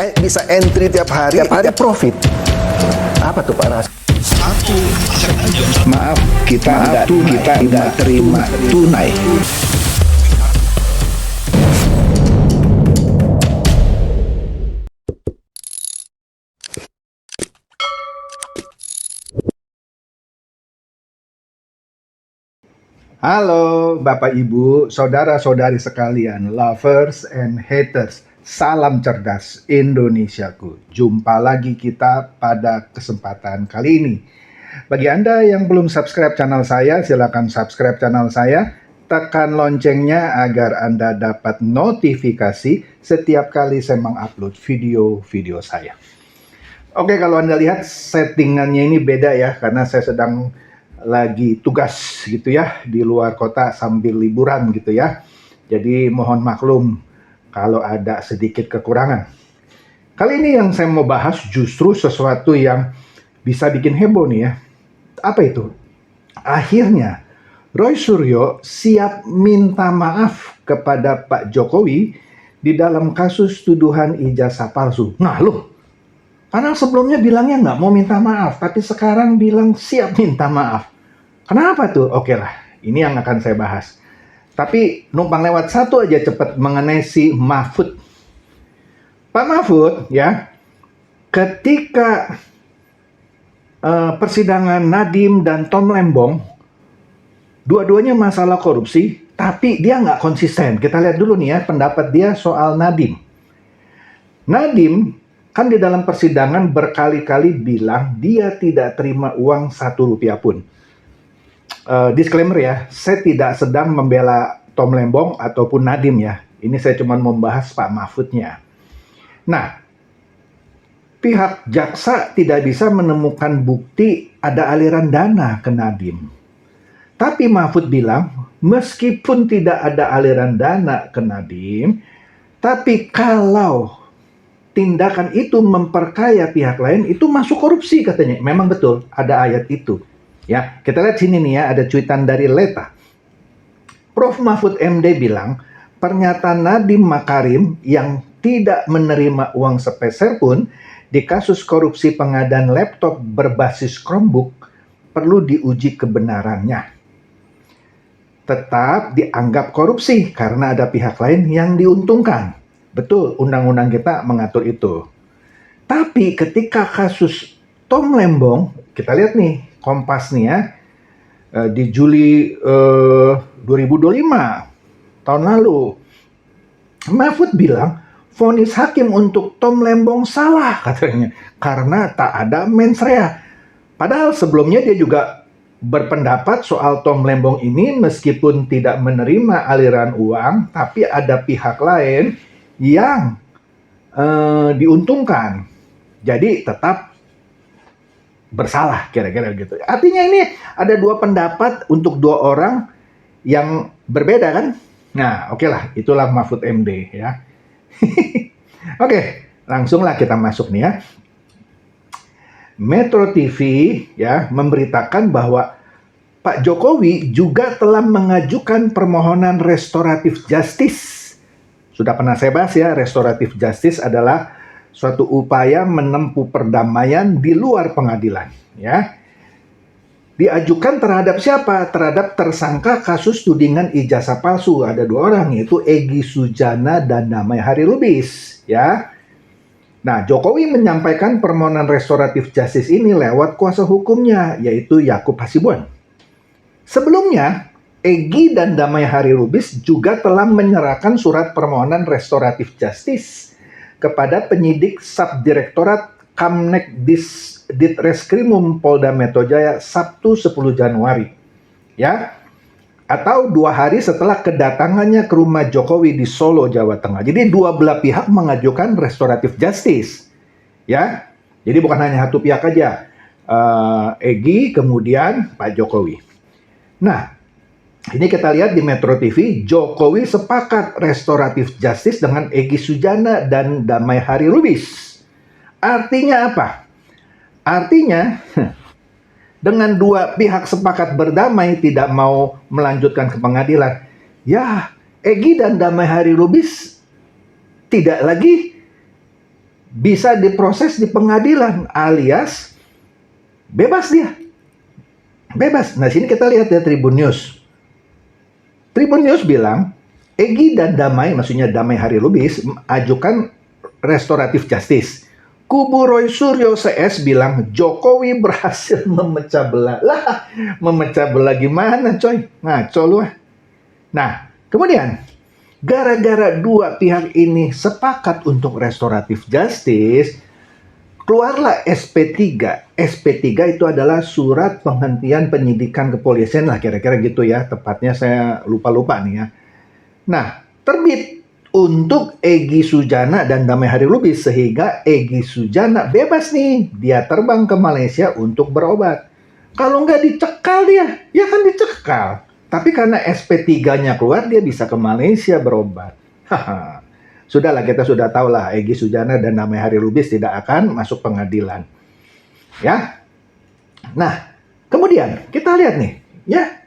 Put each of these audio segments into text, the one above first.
Bisa entry tiap hari profit. Apa tuh Pak Ras? Maaf, kita nggak terima tunai. Halo Bapak Ibu, saudara-saudari sekalian, lovers and haters. Salam cerdas Indonesiaku. Jumpa lagi kita pada kesempatan kali ini. Bagi Anda yang belum subscribe channel saya, silakan subscribe channel saya. Tekan loncengnya agar Anda dapat notifikasi setiap kali saya mengupload video-video saya. Oke, kalau Anda lihat settingannya ini beda ya, karena saya sedang lagi tugas gitu ya di luar kota sambil liburan gitu ya. Jadi mohon maklum kalau ada sedikit kekurangan. Kali ini yang saya mau bahas justru sesuatu yang bisa bikin heboh nih ya. Apa itu? Akhirnya Roy Suryo siap minta maaf kepada Pak Jokowi di dalam kasus tuduhan ijazah palsu. Nah loh, karena sebelumnya bilangnya nggak mau minta maaf, tapi sekarang bilang siap minta maaf. Kenapa tuh? Oke lah, ini yang akan saya bahas. Tapi numpang lewat satu aja cepat mengenai si Mahfud. Pak Mahfud ya, ketika persidangan Nadiem dan Tom Lembong, dua-duanya masalah korupsi, tapi dia nggak konsisten. Kita lihat dulu nih ya pendapat dia soal Nadiem. Nadiem kan di dalam persidangan berkali-kali bilang dia tidak terima uang 1 rupiah pun. Disclaimer ya, saya tidak sedang membela Tom Lembong ataupun Nadiem ya. Ini saya cuma membahas Pak Mahfudnya. Nah, pihak jaksa tidak bisa menemukan bukti ada aliran dana ke Nadiem. Tapi Mahfud bilang, meskipun tidak ada aliran dana ke Nadiem, tapi kalau tindakan itu memperkaya pihak lain, itu masuk korupsi katanya. Memang betul, ada ayat itu. Ya, kita lihat sini nih ya, ada cuitan dari Leta. Prof. Mahfud MD bilang, pernyataan Nadiem Makarim yang tidak menerima uang sepeser pun di kasus korupsi pengadaan laptop berbasis Chromebook perlu diuji kebenarannya. Tetap dianggap korupsi karena ada pihak lain yang diuntungkan. Betul, undang-undang kita mengatur itu. Tapi ketika kasus Tom Lembong, kita lihat nih, Kompas nih ya, di Juli 2025 tahun lalu, Mahfud bilang vonis hakim untuk Tom Lembong salah katanya karena tak ada mens rea. Padahal sebelumnya dia juga berpendapat soal Tom Lembong ini meskipun tidak menerima aliran uang, tapi ada pihak lain yang diuntungkan. Jadi tetap bersalah kira-kira gitu. Artinya ini ada dua pendapat untuk dua orang yang berbeda kan? Nah, oke lah, itulah Mahfud MD ya. Oke, langsunglah kita masuk nih ya. Metro TV ya memberitakan bahwa Pak Jokowi juga telah mengajukan permohonan restoratif justice. Sudah pernah saya bahas ya, restoratif justice adalah suatu upaya menempuh perdamaian di luar pengadilan, ya. Diajukan terhadap siapa? Terhadap tersangka kasus tudingan ijazah palsu. Ada dua orang, yaitu Egy Sujana dan Damai Hari Lubis, ya. Nah, Jokowi menyampaikan permohonan restoratif justice ini lewat kuasa hukumnya, yaitu Yakub Hasibuan. Sebelumnya, Egy dan Damai Hari Lubis juga telah menyerahkan surat permohonan restoratif justice kepada penyidik Subdirektorat Kamnek Ditreskrimum Polda Metro Jaya Sabtu 10 Januari. Ya. Atau 2 hari setelah kedatangannya ke rumah Jokowi di Solo, Jawa Tengah. Jadi dua belah pihak mengajukan restoratif justice. Ya. Jadi bukan hanya satu pihak aja. Egy kemudian Pak Jokowi. Nah, ini kita lihat di Metro TV, Jokowi sepakat restoratif justice dengan Egy Sujana dan Damai Hari Lubis. Artinya apa? Artinya, dengan dua pihak sepakat berdamai tidak mau melanjutkan ke pengadilan, ya Egy dan Damai Hari Lubis tidak lagi bisa diproses di pengadilan alias bebas dia. Bebas. Nah, sini kita lihat ya Tribun News. Tribun News bilang, Egy dan Damai, maksudnya Damai Hari Lubis, ajukan restoratif justice. Kubu Roy Suryo CS bilang Jokowi berhasil memecah belah. Lah, memecah belah gimana coy? Ngaco lu. Nah, kemudian gara-gara dua pihak ini sepakat untuk restoratif justice, keluarlah SP3. SP3 itu adalah surat penghentian penyidikan kepolisian lah, kira-kira gitu ya. Tepatnya saya lupa-lupa nih ya. Nah, terbit untuk Egy Sujana dan Damai Hari Lubis, sehingga Egy Sujana bebas nih. Dia terbang ke Malaysia untuk berobat. Kalau nggak dicekal dia, ya kan dicekal. Tapi karena SP3-nya keluar, dia bisa ke Malaysia berobat. Haha. Sudahlah, kita sudah tahu lah Egy Sujana dan Damai Hari Lubis tidak akan masuk pengadilan. Ya. Nah, kemudian kita lihat nih, ya.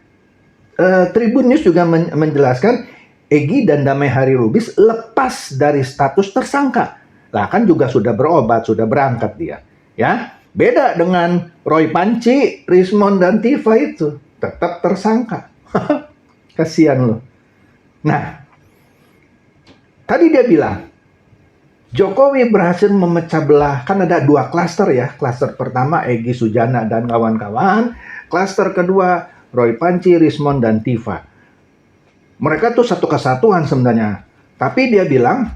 Tribun News juga menjelaskan Egy dan Damai Hari Lubis lepas dari status tersangka. Lah kan juga sudah berobat, sudah berangkat dia. Ya, beda dengan Roy Panci, Rismond dan Tifa itu tetap tersangka. Kasihan loh. Nah, tadi dia bilang Jokowi berhasil memecah belah, kan ada dua klaster ya. Klaster pertama Egy Sujana dan kawan-kawan. Klaster kedua Roy Panci, Rismond dan Tifa. Mereka tuh satu kesatuan sebenarnya. Tapi dia bilang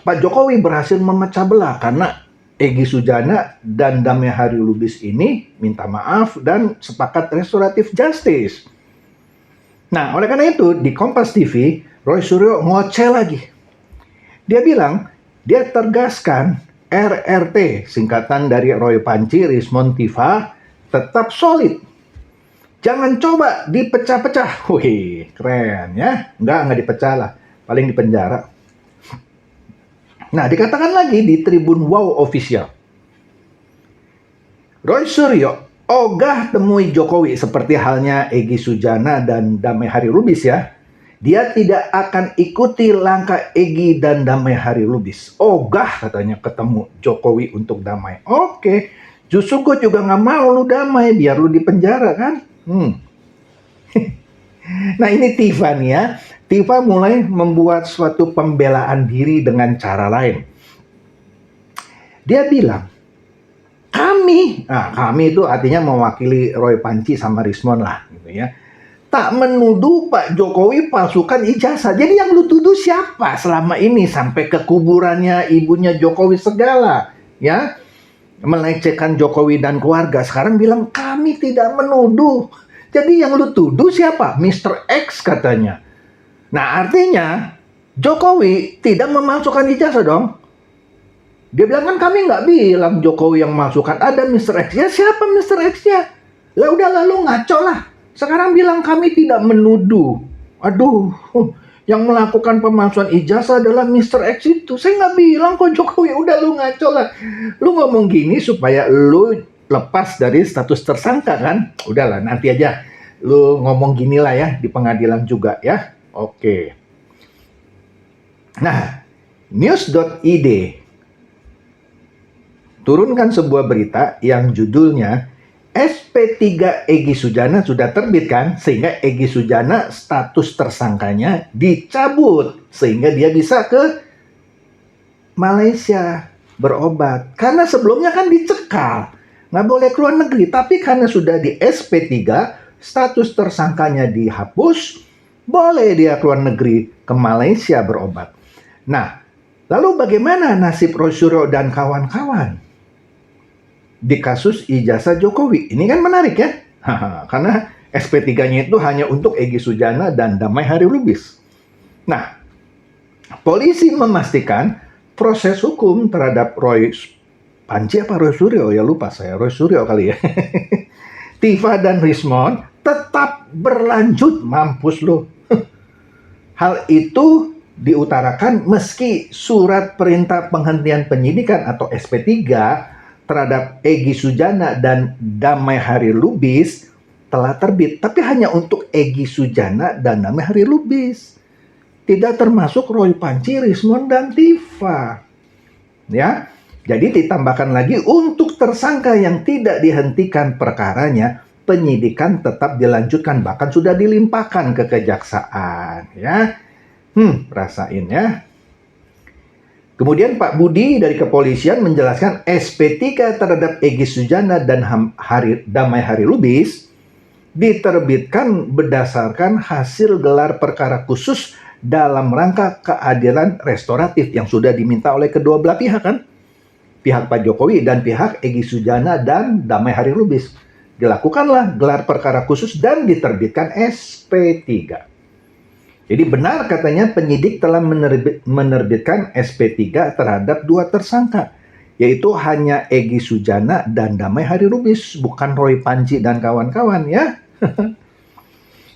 Pak Jokowi berhasil memecah belah karena Egy Sujana dan Damai Hari Lubis ini minta maaf dan sepakat restoratif justice. Nah, oleh karena itu di Kompas TV, Roy Suryo ngoceh lagi. Dia bilang dia tegaskan RRT, singkatan dari Roy Panci, Rismond, Tifa, tetap solid. Jangan coba dipecah-pecah. Wih, keren ya. Enggak dipecah lah. Paling di penjara. Nah, dikatakan lagi di Tribun Wow Official. Roy Suryo ogah temui Jokowi seperti halnya Egy Sujana dan Damai Hari Lubis ya. Dia tidak akan ikuti langkah Egy dan Damai Hari Lubis. Ogah katanya ketemu Jokowi untuk damai. Oke, justru gue juga nggak mau lu damai biar lu di penjara kan. Nah ini Tifa nih ya. Tifa mulai membuat suatu pembelaan diri dengan cara lain. Dia bilang, kami itu artinya mewakili Roy Panci sama Rismond lah gitu ya. Tak menuduh Pak Jokowi palsukan ijazah. Jadi yang lu tuduh siapa selama ini sampai ke kuburannya ibunya Jokowi segala ya. Melecehkan Jokowi dan keluarga. Sekarang bilang kami tidak menuduh. Jadi yang lu tuduh siapa? Mr. X katanya. Nah artinya Jokowi tidak memasukkan ijazah dong. Dia bilang kan kami nggak bilang Jokowi yang masukkan. Ada Mr. X. Ya siapa Mr. X-nya? Lah udah lalu ngaco lah. Sekarang bilang kami tidak menuduh. Aduh. Yang melakukan pemalsuan ijazah adalah Mr. X itu. Saya nggak bilang kok Jokowi, udah lu ngaco lah. Lu ngomong gini supaya lu lepas dari status tersangka kan? Udahlah nanti aja lu ngomong gini lah ya di pengadilan juga ya. Oke. Nah, news.id turunkan sebuah berita yang judulnya SP3 Egy Sujana sudah terbit kan, sehingga Egy Sujana status tersangkanya dicabut sehingga dia bisa ke Malaysia berobat. Karena sebelumnya kan dicekal, nggak boleh keluar negeri. Tapi karena sudah di SP3, status tersangkanya dihapus, boleh dia keluar negeri ke Malaysia berobat. Nah, lalu bagaimana nasib Roy Suryo dan kawan-kawan di kasus ijazah Jokowi? Ini kan menarik ya. Karena SP3-nya itu hanya untuk Egy Sujana dan Damai Hari Lubis. Nah, polisi memastikan proses hukum terhadap Roy Panci apa Roy Suryo? Ya lupa saya, Roy Suryo kali ya. Tifa dan Rismond tetap berlanjut, mampus lo. Hal itu diutarakan meski surat perintah penghentian penyidikan atau SP3 terhadap Egy Sujana dan Damai Hari Lubis telah terbit, tapi hanya untuk Egy Sujana dan Damai Hari Lubis. Tidak termasuk Roy Panci, Rismond dan Tifa. Ya. Jadi ditambahkan lagi untuk tersangka yang tidak dihentikan perkaranya, penyidikan tetap dilanjutkan, bahkan sudah dilimpahkan ke kejaksaan, ya. Rasain ya. Kemudian Pak Budi dari kepolisian menjelaskan SP3 terhadap Egy Sujana dan Damai Hari Lubis diterbitkan berdasarkan hasil gelar perkara khusus dalam rangka keadilan restoratif yang sudah diminta oleh kedua belah pihak kan. Pihak Pak Jokowi dan pihak Egy Sujana dan Damai Hari Lubis. Dilakukanlah gelar perkara khusus dan diterbitkan SP3. Jadi benar katanya penyidik telah menerbitkan SP3 terhadap dua tersangka, yaitu hanya Egy Sujana dan Damai Hari Lubis, bukan Roy Panci dan kawan-kawan ya.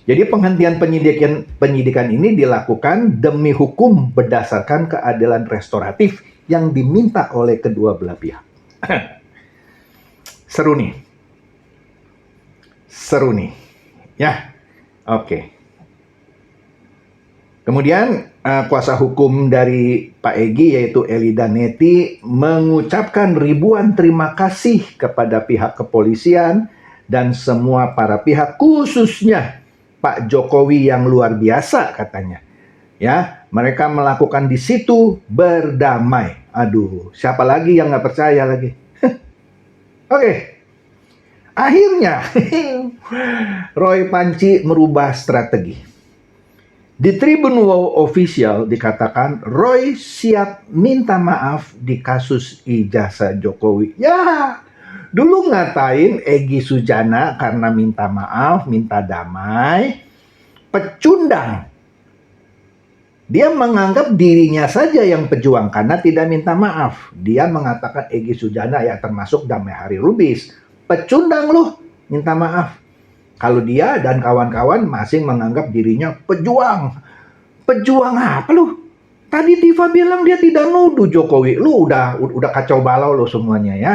Jadi penghentian penyidikan ini dilakukan demi hukum berdasarkan keadilan restoratif yang diminta oleh kedua belah pihak. Seru nih. Ya, oke. Kemudian kuasa hukum dari Pak Egy yaitu Elida Neti mengucapkan ribuan terima kasih kepada pihak kepolisian dan semua para pihak, khususnya Pak Jokowi yang luar biasa katanya. Ya, mereka melakukan di situ berdamai. Aduh, siapa lagi yang nggak percaya lagi? Oke. Akhirnya, Roy Panci merubah strategi. Di Tribun Wow Official dikatakan Roy siap minta maaf di kasus ijazah Jokowi. Ya, dulu ngatain Egy Sujana karena minta maaf, minta damai, pecundang. Dia menganggap dirinya saja yang pejuang karena tidak minta maaf. Dia mengatakan Egy Sujana ya termasuk Damai Hari Lubis. Pecundang loh, minta maaf. Kalau dia dan kawan-kawan masing menganggap dirinya pejuang. Pejuang apa lu? Tadi Tifa bilang dia tidak nuduh Jokowi. Lu udah kacau balau lo semuanya ya.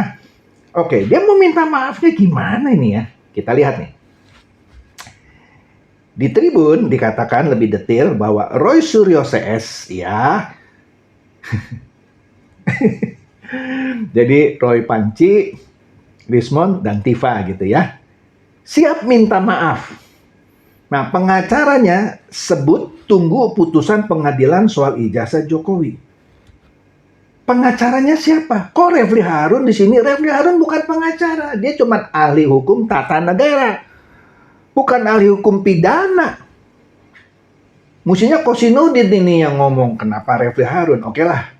Oke, dia mau minta maafnya gimana ini ya? Kita lihat nih. Di Tribun dikatakan lebih detail bahwa Roy Suryo CS ya. Jadi Roy Panci, Rismond dan Tifa gitu ya. Siap minta maaf. Nah, pengacaranya sebut tunggu putusan pengadilan soal ijazah Jokowi. Pengacaranya siapa? Kok Refli Harun di sini? Refli Harun bukan pengacara, dia cuma ahli hukum tata negara. Bukan ahli hukum pidana. Mestinya Kosinudin ini yang ngomong, kenapa Refli Harun? Oke lah.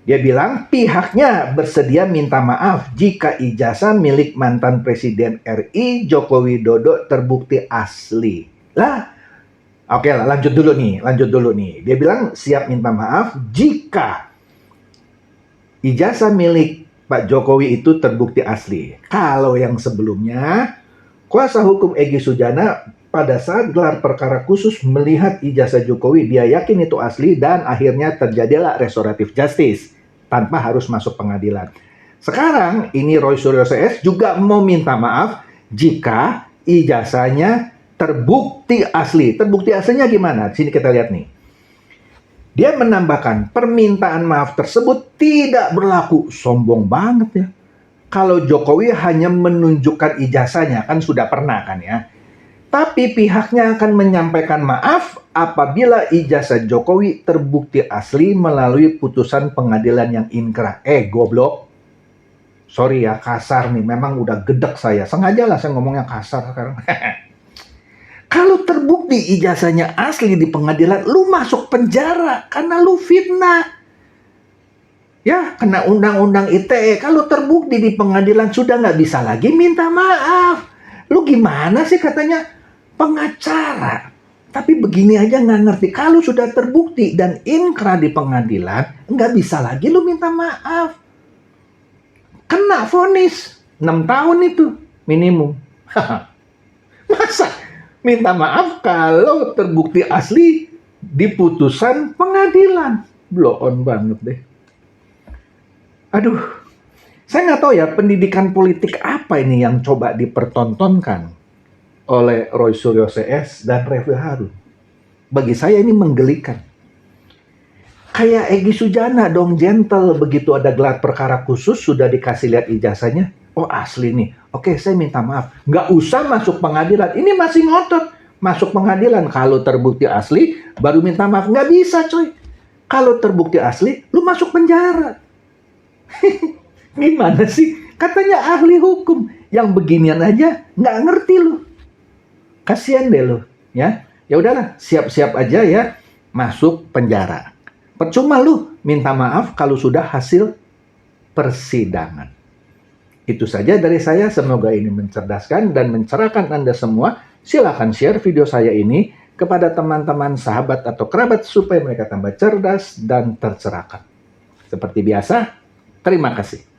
Dia bilang pihaknya bersedia minta maaf jika ijazah milik mantan Presiden RI Joko Widodo terbukti asli. Oke lah, lanjut dulu nih. Dia bilang siap minta maaf jika ijazah milik Pak Jokowi itu terbukti asli. Kalau yang sebelumnya, kuasa hukum Egy Sujana pada saat gelar perkara khusus melihat ijazah Jokowi, dia yakin itu asli dan akhirnya terjadilah restoratif justice tanpa harus masuk pengadilan. Sekarang ini Roy Suryo CS juga mau minta maaf jika ijazahnya terbukti asli. Terbukti aslinya gimana? Sini kita lihat nih. Dia menambahkan permintaan maaf tersebut tidak berlaku. Sombong banget ya. Kalau Jokowi hanya menunjukkan ijazahnya, kan sudah pernah kan ya. Tapi pihaknya akan menyampaikan maaf apabila ijazah Jokowi terbukti asli melalui putusan pengadilan yang inkrah. Goblok. Sorry ya, kasar nih. Memang udah gedek saya. Sengaja lah saya ngomongnya kasar sekarang. Kalau terbukti ijazahnya asli di pengadilan, lu masuk penjara karena lu fitnah. Ya, kena undang-undang ITE. Kalau terbukti di pengadilan sudah nggak bisa lagi minta maaf. Lu gimana sih katanya pengacara? Tapi begini aja nggak ngerti. Kalau sudah terbukti dan inkrah di pengadilan, nggak bisa lagi lu minta maaf. Kena vonis 6 tahun itu minimum. Masa minta maaf kalau terbukti asli di putusan pengadilan? Blow on banget deh. Aduh, saya nggak tahu ya pendidikan politik apa ini yang coba dipertontonkan oleh Roy Suryo CS dan Refli Harun. Bagi saya ini menggelikan. Kayak Egy Sujana dong, gentle. Begitu ada gelar perkara khusus, sudah dikasih lihat ijazahnya. Oh asli nih, oke saya minta maaf. Nggak usah masuk pengadilan, ini masih ngotot. Masuk pengadilan, kalau terbukti asli, baru minta maaf. Nggak bisa coy. Kalau terbukti asli, lu masuk penjara. Gimana sih? Katanya ahli hukum. Yang beginian aja nggak ngerti lu. Kasian deh lu. Ya udahlah, siap-siap aja ya masuk penjara. Percuma lu minta maaf kalau sudah hasil persidangan. Itu saja dari saya, semoga ini mencerdaskan dan mencerahkan Anda semua. Silakan share video saya ini kepada teman-teman, sahabat, atau kerabat supaya mereka tambah cerdas dan tercerahkan. Seperti biasa, terima kasih.